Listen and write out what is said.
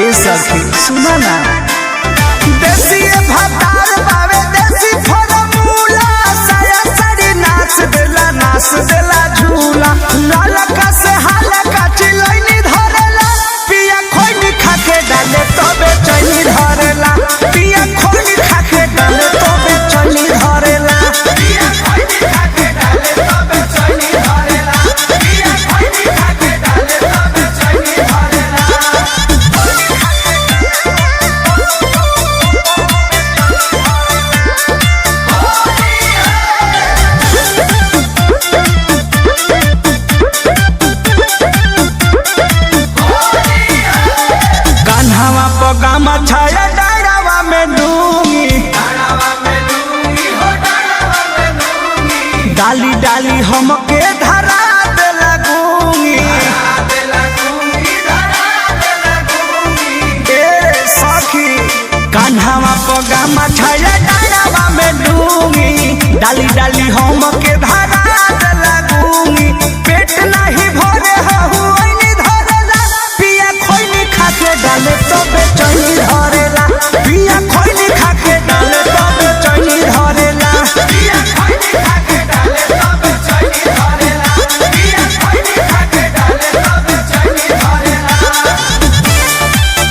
ए सखी सुना ना देसी भातार बावे देसी फॉर्मूला साया साड़ी नाच देला झूला लालका से हालका चिलैनी धरेला पिया खोइनी खाके डाले तबे चैनी धरेला पिया खोइनी खाके डाले तबे चैनी धरेला पिया खोइनी खाके डाले तबे चैनी धरेला पिया खोइनी खाके डाले तबे चैनी धरेला कान्हावा पगामा छाया डारावा में डूंगी डाली डाली हमके धरा दे लगूंगी ए सखी कान्हावा पगामा छाया डारावा में डूंगी डाली डाली हमके